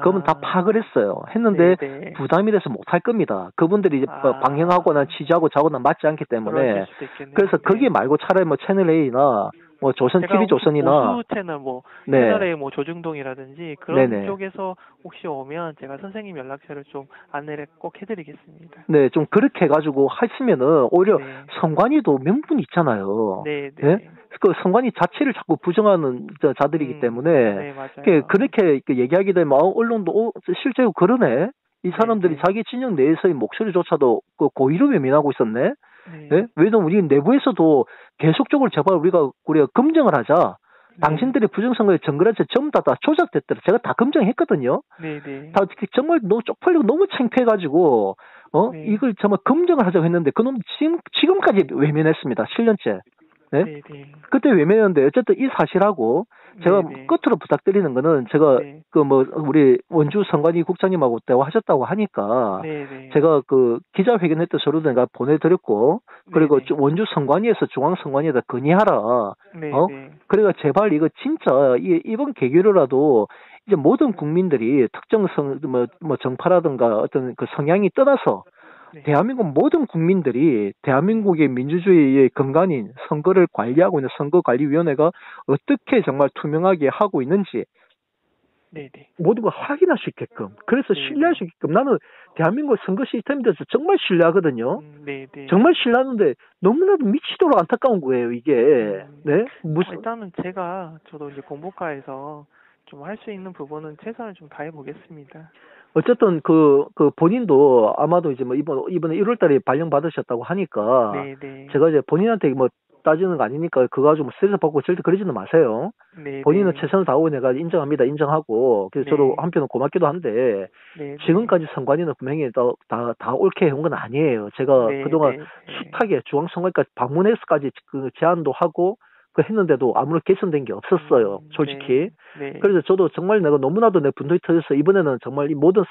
그러면 다 아, 파악을 했어요. 네, 했는데 네. 부담이 돼서 못할 겁니다. 그분들이 이제 방영하거나 아, 취재하고 자고는 맞지 않기 그러실 때문에 수도 있겠네요. 그래서 거기 네. 말고 차라리 뭐 채널 A나 뭐 조선 제가 TV 혹시 조선이나 보수 채널 네, 채널A 조중동이라든지 그런 네네. 쪽에서 혹시 오면 제가 선생님 연락처를 좀 안내를 꼭 해드리겠습니다. 네, 좀 그렇게 해가지고 하시면은 오히려 네, 선관위도 명분이 있잖아요. 네, 예? 네. 그 선관위 자체를 자꾸 부정하는 자들이기 때문에 네, 맞아요. 그렇게 얘기하게 되면 언론도 실제로 그러네. 이 네, 사람들이 네, 자기 진영 내에서의 목소리조차도 고의로 외면하고 있었네. 예? 네, 왜냐면 우리 내부에서도 계속적으로 제발 우리가 검증을 하자. 네, 당신들의 부정선거의 증거라서 전부 다 조작됐더라. 제가 다 검증했거든요. 네, 네, 다 정말 너무 쪽팔리고 너무 창피해가지고 네, 이걸 정말 검증을 하자고 했는데 그놈 지금까지 외면했습니다. 7년째. 네? 네, 네, 그때 외면했는데 어쨌든 이 사실하고 제가 네, 네, 끝으로 부탁드리는 거는 제가 네, 우리 원주 선관위 국장님하고 대화하셨다고 하니까 네, 네, 제가 기자회견했던 서류도 내가 보내드렸고 네, 그리고 네, 원주 선관위에서 중앙 선관위에다 건의하라. 네, 네, 그래가 제발 이거 진짜 이번 계기로라도 이제 모든 국민들이 특정 정파라든가 어떤 그 성향이 떠나서 네, 대한민국 모든 국민들이 대한민국의 민주주의의 근간인 선거를 관리하고 있는 선거관리위원회가 어떻게 정말 투명하게 하고 있는지 네, 네, 모든 걸 확인할 수 있게끔 그래서 네, 신뢰할 네, 수 있게끔 나는 대한민국 선거 시스템에 대해서 정말 신뢰하거든요. 네, 네. 정말 신뢰하는데 너무나도 미치도록 안타까운 거예요, 이게. 네? 일단은 저도 이제 공보과에서 좀 할 수 있는 부분은 최선을 좀 다해 보겠습니다. 어쨌든 본인도 아마도 이제 뭐 이번에 1월 달에 발령 받으셨다고 하니까 네, 네, 제가 이제 본인한테 뭐 따지는 거 아니니까 그거 가지고 뭐 스트레스 받고 절대 그러지는 마세요. 네, 본인은 네, 최선을 다하고 내가 인정합니다. 인정하고 그래서 저도 네, 한편은 고맙기도 한데 네, 네, 지금까지 선관위는 분명히 다 옳게 해온 건 아니에요. 제가 네, 그동안 네, 네, 숱하게 중앙선관위까지 방문해서까지 그 제안도 하고 했는데도 아무런 개선된 게 없었어요. 솔직히. 네, 네, 그래서 저도 정말 내가 너무나도 내 분노에 터져서 이번에는 정말 이 모든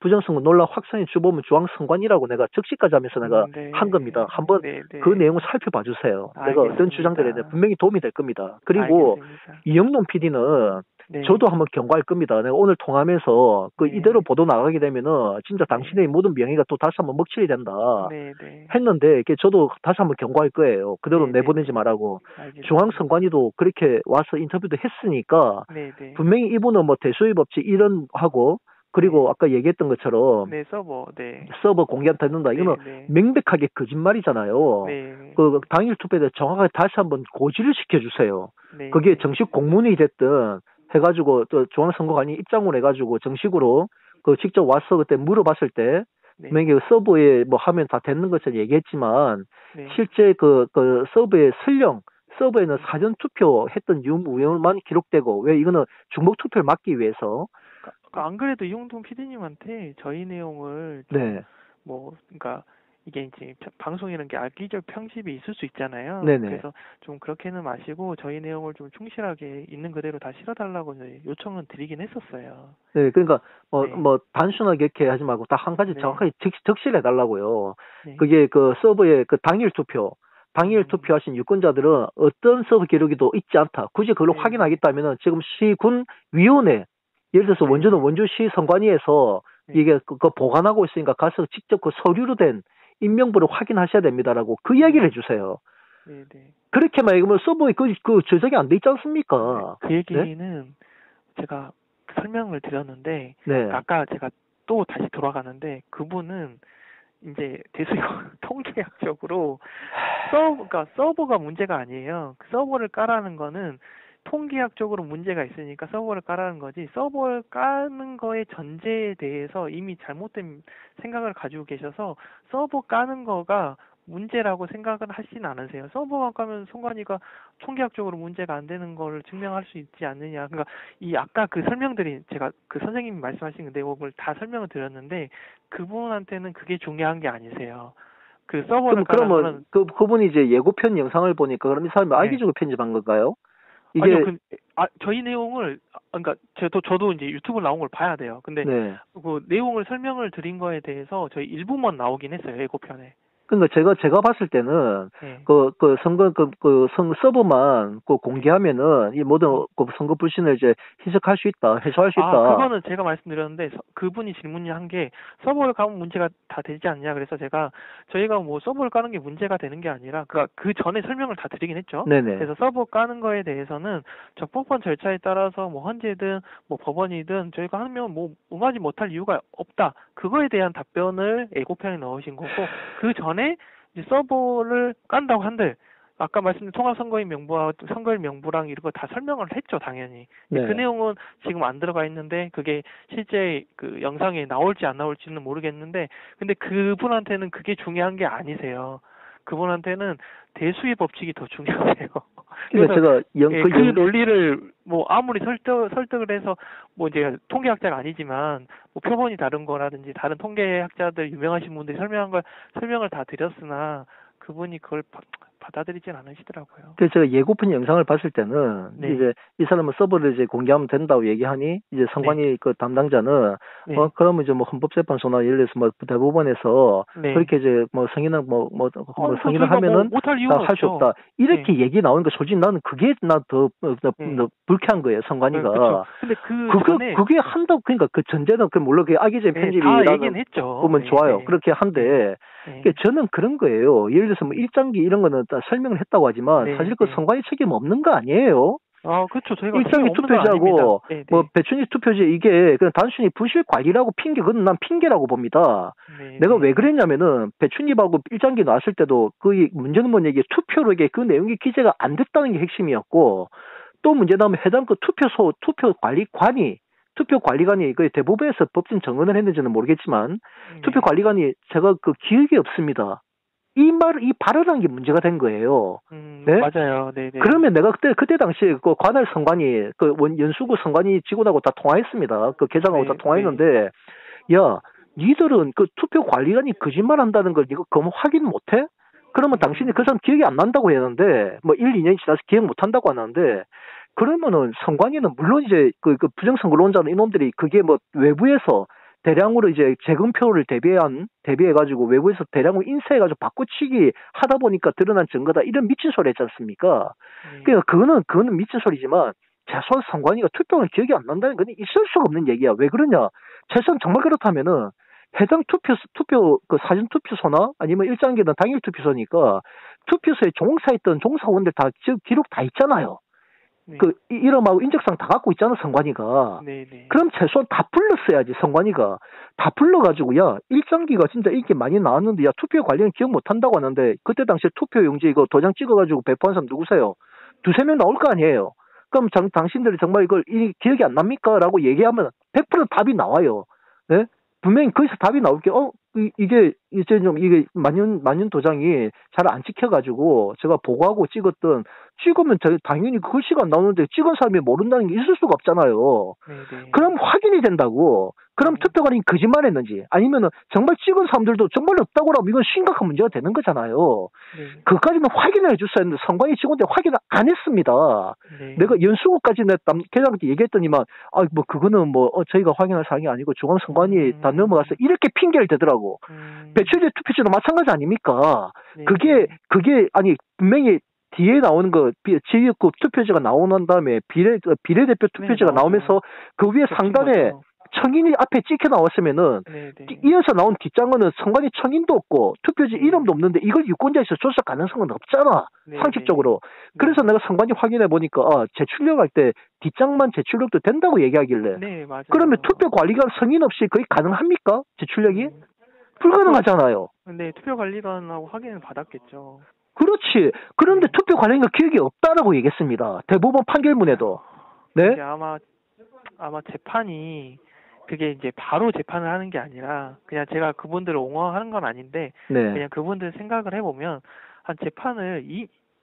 부정선거 논란 확산의 주범은 중앙선관위라고 내가 적시까지 하면서 내가 한 겁니다. 네, 한번 네, 그 네, 내용을 살펴봐 주세요. 내가 어떤 주장들에 대해 알겠습니다. 분명히 도움이 될 겁니다. 그리고 알겠습니다. 이영동 PD는 네. 저도 한번 경고할 겁니다. 내가 오늘 통하면서 그 네. 이대로 보도 나가게 되면은 진짜 당신의 모든 명예가 또 다시 한번 먹칠이 된다. 네, 네. 했는데 이게 저도 다시 한번 경고할 거예요. 그대로 네, 네, 내보내지 네. 말라고. 알겠습니다. 중앙선관위도 그렇게 와서 인터뷰도 했으니까 네, 네. 분명히 이분은 뭐 대소의 법칙 이런 하고 그리고 네. 아까 얘기했던 것처럼 네, 서버. 네. 서버 공개한다 는다 이거는 네, 네. 명백하게 거짓말이잖아요. 네. 그 당일 투표에 대해 정확하게 다시 한번 고지를 시켜주세요. 네, 그게 네. 정식 공문이 됐든 해가지고 또 중앙선거관이 입장을 해가지고 정식으로 그 직접 와서 그때 물어봤을 때 네. 만약에 서버에 뭐 하면 다 되는 것처럼 얘기했지만 네. 실제 그 서버의 서버에는 사전 투표했던 유무만 기록되고 왜 이거는 중복 투표를 막기 위해서 안 그래도 이용동 PD님한테 저희 내용을 네. 그러니까 이게 이제 방송이라는 게 악의적 편집이 있을 수 있잖아요. 네네. 그래서 좀 그렇게는 마시고 저희 내용을 좀 충실하게 있는 그대로 다 실어달라고 요청은 드리긴 했었어요. 네, 그러니까 네. 단순하게 이렇게 하지 말고 딱 한 가지 네. 정확하게 적실해 달라고요. 네. 그게 그 서버에 그 당일 투표하신 유권자들은 어떤 서버 기록이도 있지 않다. 굳이 그걸 네. 확인하겠다면은 지금 시군 위원회 예를 들어서 네. 원주는 원주시 선관위에서 네. 이게 그거 보관하고 있으니까 가서 직접 그 서류로 된 인명부를 확인하셔야 됩니다라고 그 이야기를 해주세요. 네, 네. 그렇게만 얘기하면 서버에 그 저장이 안 돼 있지 않습니까? 그 얘기는 제가 설명을 드렸는데 네. 아까 제가 또 다시 돌아가는데 그분은 이제 대수요 통계학적으로 그러니까 서버가 문제가 아니에요. 그 서버를 까라는 거는 통계학적으로 문제가 있으니까 서버를 까라는 거지 서버를 까는 거의 전제에 대해서 이미 잘못된 생각을 가지고 계셔서 서버 까는 거가 문제라고 생각을 하진 않으세요. 서버가 까면 선관위가 통계학적으로 문제가 안 되는 걸 증명할 수 있지 않느냐. 그러니까 이 아까 그 설명드린 제가 그 선생님이 말씀하신 그 내용을 다 설명을 드렸는데 그분한테는 그게 중요한 게 아니세요. 그 서버를 그러면 그분이 이제 예고편 영상을 보니까 그럼 이 사람이 악의적으로 편집한 건가요? 이게 아니요, 저희 내용을 그러니까 저도 이제 유튜브 나온 걸 봐야 돼요. 근데 네. 그 내용을 설명을 드린 거에 대해서 저희 일부만 나오긴 했어요 예고편에. 그러니까 제가 봤을 때는 네. 서버만 공개하면은 이 모든 그 선거 불신을 이제 해석할 수 있다, 해소할 수 있다. 그거는 제가 말씀드렸는데 그분이 질문한 게 서버를 까면 문제가 다 되지 않냐 그래서 저희가 뭐 서버를 까는 게 문제가 되는 게 아니라 그 전에 설명을 다 드리긴 했죠. 네네. 그래서 서버 까는 거에 대해서는 적법한 절차에 따라서 뭐 헌재든 뭐 법원이든 저희가 하면 뭐 응하지 못할 이유가 없다. 그거에 대한 답변을 예고편에 넣으신 거고 그 전에 이제 서버를 깐다고 한들 아까 말씀드린 통합선거인 명부와 선거인 명부랑 이런 거 다 설명을 했죠, 당연히. 네. 그 내용은 지금 안 들어가 있는데 그게 실제 그 영상에 나올지 안 나올지는 모르겠는데 근데 그분한테는 그게 중요한 게 아니세요. 그분한테는 대수의 법칙이 더 중요해요. 그러니까 제가 그 논리를 뭐 아무리 설득을 해서 뭐 이제 통계학자가 아니지만 뭐 표본이 다른 거라든지 다른 통계학자들 유명하신 분들이 설명을 다 드렸으나 그분이 그걸 받아들이진 않으시더라고요. 그래서 제가 예고편 영상을 봤을 때는 네. 이제 이 사람은 서버를 이제 공개하면 된다고 얘기하니 이제 선관위 그 담당자는 네. 그러면 이제 뭐 헌법재판소나 예를 들어서 뭐 대법원에서 네. 그렇게 이제 뭐 승인을 승인을 하면은 못할 이유는 할 수 없다. 이렇게 네. 얘기 나오니까 솔직히 나는 그게 더 불쾌한 거예요, 선관위가. 그렇죠. 근데 그게 한다고 그러니까 그 전제는 물론 그게 악의적인 편집이라는 보면 좋아요. 그렇게 한데 저는 그런 거예요. 예를 들어서 뭐 일장기 이런 거는 다 설명을 했다고 하지만 사실 그 선관위 책임 없는 거 아니에요. 그렇죠. 저희가 일장기 투표지하고 뭐 배춘희 투표지 이게 그냥 단순히 부실 관리라고 그건 난 핑계라고 봅니다. 내가 왜 그랬냐면은 배춘희하고 일장기 나왔을 때도 그 문제는 뭐냐 투표로 그 내용이 기재가 안 됐다는 게 핵심이었고 또 문제는 해당 그 투표관리관이 그 대법원에서 법정 정언을 했는지는 모르겠지만 투표관리관이 제가 그 기억이 없습니다. 이 발언한 게 문제가 된 거예요. 네? 맞아요. 네. 그러면 내가 그때 당시에 그 관할 선관위, 연수구 선관위 직원하고 다 통화했습니다. 그 계장하고 다 통화했는데, 야, 니들은 그 투표관리관이 거짓말 한다는 걸 이거 확인 못 해? 그러면 당신이 그 사람 기억이 안 난다고 했는데, 뭐 1, 2년이 지나서 기억 못 한다고 하는데, 그러면은 선관위는 물론 이제 그 부정선거론자는 이놈들이 그게 뭐 외부에서 대량으로 이제 재검표를 대비해가지고 외부에서 대량으로 인쇄해가지고 바꿔치기 하다 보니까 드러난 증거다. 이런 미친 소리 했지 않습니까? 그러니까 그거는 미친 소리지만 최소한 선관위가 투표는 기억이 안 난다는 건 있을 수가 없는 얘기야. 왜 그러냐? 최소한 정말 그렇다면은 해당 투표 그 사전 투표소나 아니면 일장기는 당일 투표소니까 투표소에 종사했던 종사원들 다 기록 다 있잖아요. 네. 그 이름하고 인적사항 다 갖고 있잖아, 선관위가. 네네. 그럼 최소한 다 불렀어야지, 선관위가. 다 불러가지고, 야, 일장기가 진짜 인기 많이 나왔는데, 야, 투표 관련 기억 못 한다고 하는데, 그때 당시에 투표용지 이거 도장 찍어가지고 배포한 사람 누구세요? 두세 명 나올 거 아니에요? 그럼 당신들이 정말 이걸 기억이 안 납니까? 라고 얘기하면 100% 답이 나와요. 네? 분명히 거기서 답이 나올 게, 이게, 이제 좀, 이게, 만년 도장이 잘 안 찍혀가지고, 제가 보고하고 찍으면 당연히 그 글씨가 안 나오는데, 찍은 사람이 모른다는 게 있을 수가 없잖아요. 네네. 그럼 확인이 된다고. 그럼 투표관이 거짓말 했는지, 아니면은 정말 찍은 사람들도 정말 없다고 하면 이건 심각한 문제가 되는 거잖아요. 네. 그까지는 확인을 해줬어야 했는데, 선관위 직원들 확인을 안 했습니다. 네. 내가 연수구까지 계장한테 얘기했더니만, 그거는 저희가 확인할 사항이 아니고 중앙선관위 다 넘어가서 이렇게 핑계를 대더라고. 배출제 투표제도 마찬가지 아닙니까? 네. 아니, 분명히 뒤에 나오는 지역구 투표제가 나오는 다음에 비례대표 투표제가 네, 나오면서 그 위에 상단에 청인이 앞에 찍혀 나왔으면은 이어서 나온 뒷장은 선관위 청인도 없고 투표지 이름도 없는데 이걸 유권자에서 조사 가능성은 없잖아. 상식적으로. 그래서 내가 선관위 확인해 보니까 제출력할 때 뒷장만 제출력도 된다고 얘기하길래. 네, 맞아요. 그러면 투표 관리관 성인 없이 거의 가능합니까? 제출력이? 불가능하잖아요. 네, 투표관리관하고 확인을 받았겠죠. 그렇지. 그런데 투표관리관 기억이 없다라고 얘기했습니다. 대법원 판결문에도. 네? 이게 아마 재판이 그게 이제 바로 재판을 하는 게 아니라 그냥 제가 그분들을 옹호하는 건 아닌데 네. 그냥 그분들 생각을 해보면 한 재판을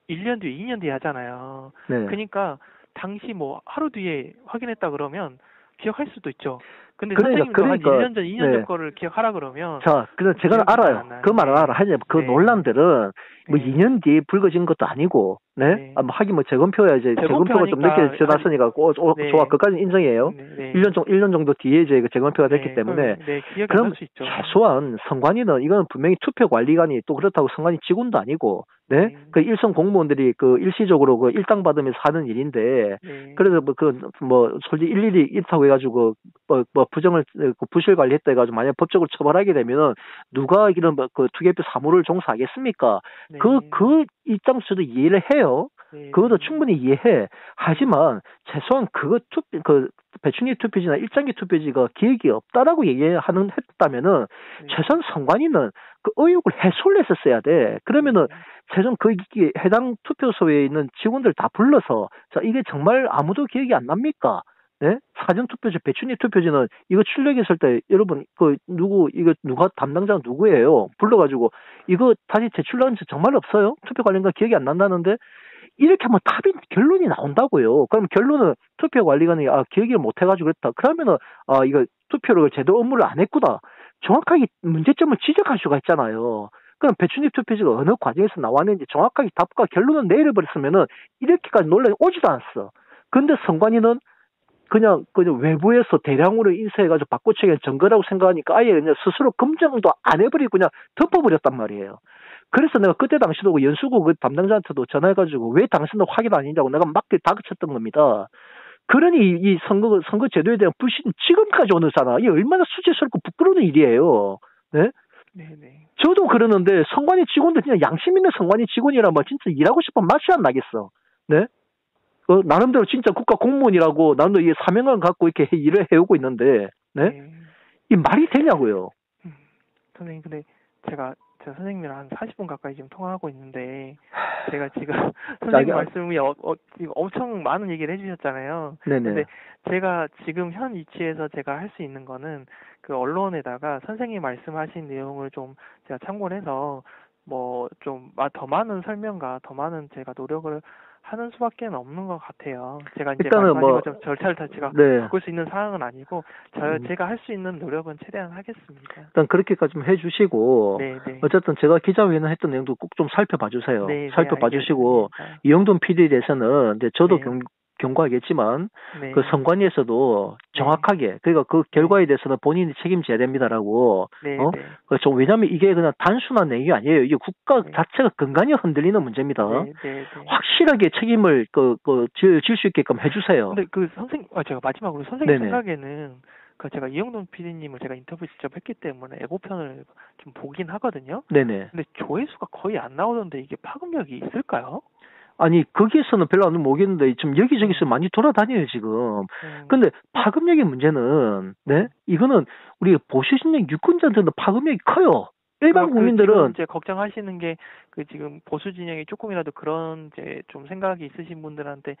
1년 뒤에 2년 뒤에 하잖아요. 네. 그러니까 당시 하루 뒤에 확인했다 그러면 기억할 수도 있죠. 근데 그러니까, 선생님도 한 1년 전, 2년 전 거를 기억하라 그러면 자, 그래서 제가 알아요. 그 말은 알아. 하지만 그 논란들은 2년 뒤에 불거진 것도 아니고, 네? 하긴 재검표야 이제 재검표가 좀 늦게 지났으니까 좋아, 그까지 인정이에요. 1년 정도 뒤에 이제 재검표가 됐기 때문에. 그럼 최소한 선관위는 이거는 분명히 투표관리관이 또 그렇다고 선관위 직원도 아니고, 네? 그 일선 공무원들이 일시적으로 일당 받으면서 하는 일인데, 그래서 솔직히 일일이 있다고 해가지고 부정을 부실 관리했다 해가지고 만약 법적으로 처벌하게 되면은 누가 이런 투개표 사무를 종사하겠습니까? 그 입장에서도 이해를 해요. 그것도 충분히 이해해. 하지만 최소한 배충기 투표지나 일장기 투표지가 기억이 없다라고 했다면은 최소한 선관위는 그 의혹을 해소를 했었어야 돼. 그러면은 최소한 해당 투표소에 있는 직원들 다 불러서 자 이게 정말 아무도 기억이 안 납니까? 네? 사전투표지, 배춘희 투표지는 이거 출력했을 때 여러분 누가 담당자가 누구예요? 불러가지고 이거 다시 제출하는 지 정말 없어요? 투표 관련과 기억이 안 난다는데 이렇게 하면 결론이 나온다고요. 그럼 결론은 투표관리관이 기억을 못 해가지고 그랬다. 그러면은 이거 투표를 제대로 업무를 안 했구나. 정확하게 문제점을 지적할 수가 있잖아요. 그럼 배춘희 투표지가 어느 과정에서 나왔는지 정확하게 답과 결론을 내려버렸으면은 이렇게까지 논란이 오지도 않았어. 근데 선관위는 그냥 외부에서 대량으로 인쇄해가지고 바꿔치기 증거라고 생각하니까 아예 그냥 스스로 검증도 안 해버리고 그냥 덮어버렸단 말이에요. 그래서 내가 그때 당시도 연수구 담당자한테도 전화해가지고 왜 당신도 확인 아니냐고 내가 막 다그쳤던 겁니다. 그러니 이 선거 제도에 대한 불신 지금까지 오늘잖아. 이게 얼마나 수치스럽고 부끄러운 일이에요. 네? 네네. 저도 그러는데 선관위 직원들 그냥 양심 있는 선관위 직원이라면 진짜 일하고 싶은 맛이 안 나겠어. 네? 나름대로 진짜 국가 공무원이라고 나름대로 이 사명을 갖고 이렇게 일을 해오고 있는데, 네? 이 말이 되냐고요. 선생님, 근데 제가 선생님이랑 한 40분 가까이 지금 통화하고 있는데, 제가 지금 선생님 말씀이 지금 엄청 많은 얘기를 해주셨잖아요. 네네. 근데 제가 지금 현 위치에서 제가 할 수 있는 거는 그 언론에다가 선생님 말씀하신 내용을 좀 제가 참고를 해서 좀 더 많은 설명과 더 많은 제가 노력을 하는 수밖에 없는 것 같아요. 제가 이제 말씀하신 것처럼 절차를 다 제가 바꿀 수 있는 상황은 아니고 제가 할 수 있는 노력은 최대한 하겠습니다. 일단 그렇게까지 좀 해주시고 어쨌든 제가 기자회견을 했던 내용도 꼭 좀 살펴봐 주세요. 살펴봐 주시고 이영돈 PD에 대해서는 이제 저도 경고하겠지만 네. 그 선관위에서도 정확하게 그러니까 그 결과에 대해서는 본인이 책임져야 됩니다라고 네, 어? 네. 그좀 왜냐하면 이게 그냥 단순한 내용이 아니에요. 이게 국가 네. 자체가 근간이 흔들리는 문제입니다. 네, 네, 네. 확실하게 책임을 질 수 있게끔 해주세요. 근데 그 제가 마지막으로 선생님 네네. 생각에는 그 제가 이영돈 PD님을 제가 인터뷰 직접 했기 때문에 예고편을 좀 보긴 하거든요. 네네. 근데 조회수가 거의 안 나오던데 이게 파급력이 있을까요? 아니 거기에서는 별로 안 모르겠는데 지금 여기저기서 많이 돌아다녀요 지금. 근데 파급력의 문제는 네 이거는 우리 보수진영 유권자들은 파급력이 커요. 일반 지금 국민들은 이제 걱정하시는 게 그 지금 보수 진영이 조금이라도 그런 이제 좀 생각이 있으신 분들한테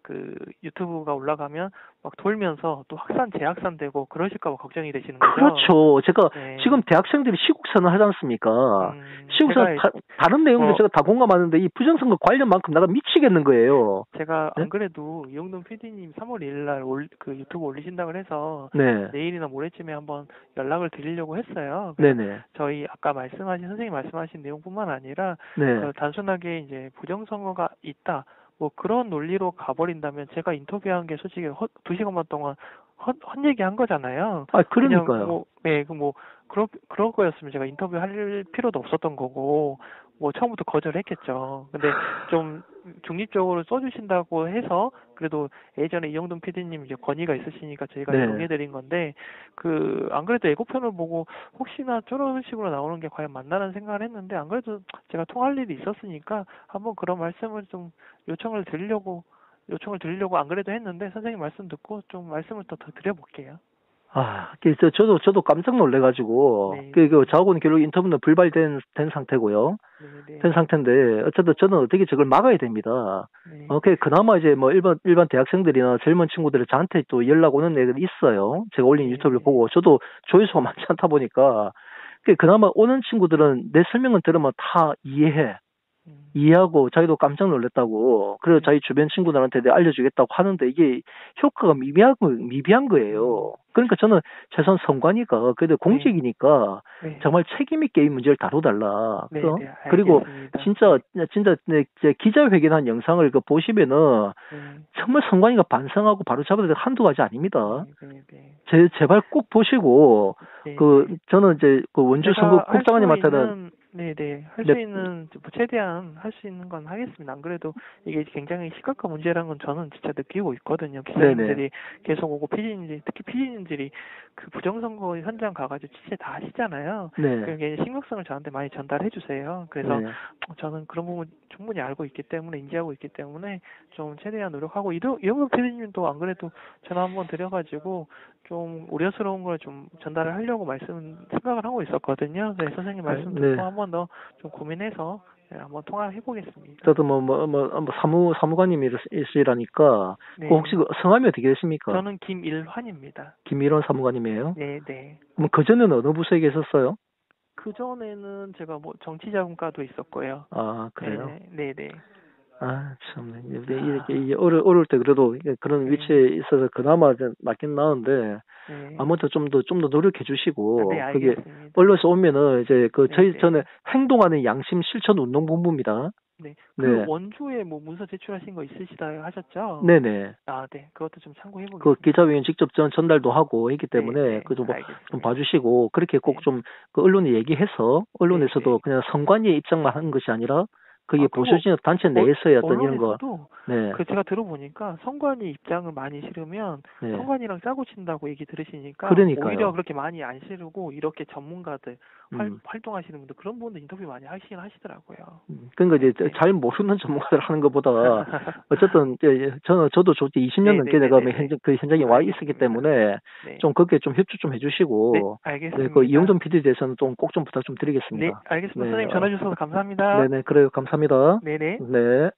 그 유튜브가 올라가면 막 돌면서 또 재확산되고 그러실까 봐 걱정이 되시는 거죠? 그렇죠. 제가 네. 지금 대학생들이 시국선언 하지 않습니까? 시국선언 제가 다른 내용도 제가 다 공감하는데 이 부정선거 관련만큼 내가 미치겠는 거예요. 제가 네? 안 그래도 이영돈 PD님 3월 1일 날 그 유튜브 올리신다고 해서 네. 내일이나 모레쯤에 한번 연락을 드리려고 했어요. 네네. 저희 아까 선생님 말씀하신 내용뿐만 아니라 네. 그 단순하게 이제 부정선거가 있다 뭐 그런 논리로 가버린다면 제가 인터뷰한 게 솔직히 2시간만 동안 헛얘기한 거잖아요. 아, 그냥 그러니까요. 그런 거였으면 제가 인터뷰할 필요도 없었던 거고 뭐 처음부터 거절했겠죠. 근데 좀 중립적으로 써주신다고 해서 그래도 예전에 이영돈 PD님 이제 건의가 있으시니까 저희가 네. 이용해드린 건데 안 그래도 예고편을 보고 혹시나 저런 식으로 나오는 게 과연 맞나라는 생각을 했는데 안 그래도 제가 통할 일이 있었으니까 한번 그런 말씀을 좀 요청을 드리려고 안 그래도 했는데 선생님 말씀 듣고 좀 말씀을 더 드려볼게요. 아, 저도 깜짝 놀래가지고, 네. 자고는 결국 인터뷰는 불발된 상태고요. 네. 된 상태인데, 어쨌든 저는 어떻게 저걸 막아야 됩니다. 네. 그나마 이제 뭐 일반 대학생들이나 젊은 친구들이 저한테 또 연락 오는 애들이 있어요. 제가 올린 유튜브를 보고, 저도 조회수가 많지 않다 보니까, 그나마 오는 친구들은 내 설명을 들으면 다 이해하고 자기도 깜짝 놀랐다고 그래서 자기 주변 친구들한테 내가 알려주겠다고 하는데 이게 효과가 미비한 거예요. 그러니까 저는 최소한 선관위가 그래도 공직이니까 정말 책임 있게 이 문제를 다뤄달라. 그리고 진짜 내 기자회견한 영상을 보시면은 정말 선관위가 반성하고 바로 잡아야 될 한두 가지 아닙니다. 제발 꼭 보시고 저는 이제 원주 선거국장님한테는 할 수 있는 최대한 할 수 있는 건 하겠습니다. 안 그래도 이게 굉장히 심각한 문제라는 건 저는 진짜 느끼고 있거든요. 기자님들이 계속 오고 특히 피디님들이 그 부정선거 현장 가가지고 취재 다 하시잖아요. 그게 심각성을 저한테 많이 전달해 주세요. 그래서 저는 그런 부분 충분히 알고 있기 때문에 인지하고 있기 때문에 좀 최대한 노력하고 이영국 피디님도 안 그래도 전화 한번 드려가지고 좀 우려스러운 걸 좀 전달을 하려고 생각을 하고 있었거든요. 네, 선생님 말씀 듣고 한 번 더 좀 고민해서 한번 통화를 해보겠습니다. 저도 사무관님이시라니까 혹시 성함이 어떻게 되십니까? 저는 김일환입니다. 김일환 사무관님이에요? 네. 그럼 그전에는 어느 부서에 계셨어요? 그전에는 제가 정치자금과도 있었고요. 아, 그래요? 네. 아, 참. 이게 어려울 때 그래도 그런 위치에 있어서 그나마 낫긴 나은데, 아무튼 좀 더 노력해 주시고, 그게 언론에서 오면은 이제 저는 행동하는 양심 실천 운동본부입니다. 네. 그 원주에 문서 제출하신 거 있으시다 하셨죠? 네네. 아, 네. 그것도 좀 참고해 보겠습니다. 그 기자회견 직접 전달도 하고 했기 때문에 좀 봐주시고 그렇게 꼭 좀 언론에 얘기해서 언론에서도 그냥 선관위의 입장만 하는 것이 아니라 그게 보수진영 단체 내에서의 어떤 이런 거. 제가 들어보니까 선관위 입장을 많이 실으면 선관위랑 짜고 친다고 얘기 들으시니까 오히려 그렇게 많이 안 실으고 이렇게 전문가들 활동하시는 분들 그런 분들 인터뷰 많이 하시더라고요. 그러니까 이제 잘 모르는 전문가들 하는 것보다 어쨌든 저도 20년 넘게 내가 그 현장에 와 있었기 때문에 좀 그렇게 좀 협조 좀 해주시고 알겠습니다. 그 이영돈 PD에 대해서는 꼭 좀 부탁 좀 드리겠습니다. 네, 알겠습니다. 선생님 전화 주셔서 감사합니다. 네네, 그래요. 감사합니다. 네네. 네.